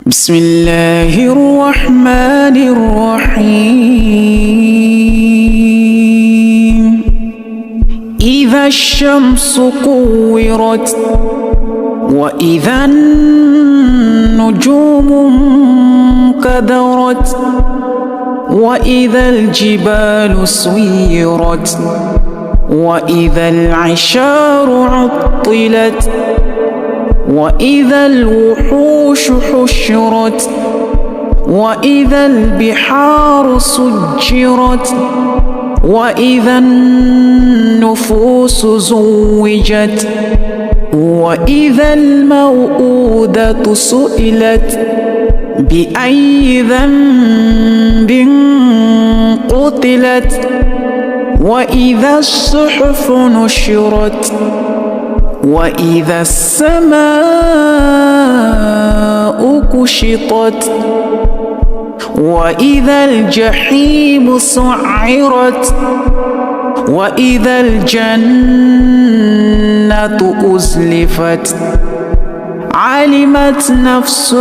بسم الله الرحمن الرحيم إذا الشمس كورت وإذا النجوم انكدرت وإذا الجبال سيرت وإذا العشار عطلت وإذا الوحوش حشرت وإذا البحار سجرت وإذا النفوس زوجت وإذا الموءودة سئلت بأي ذنب قتلت وإذا الصحف نشرت وإذا السماء كشطت وإذا الجحيم سعرت وإذا الجنة أزلفت علمت نفس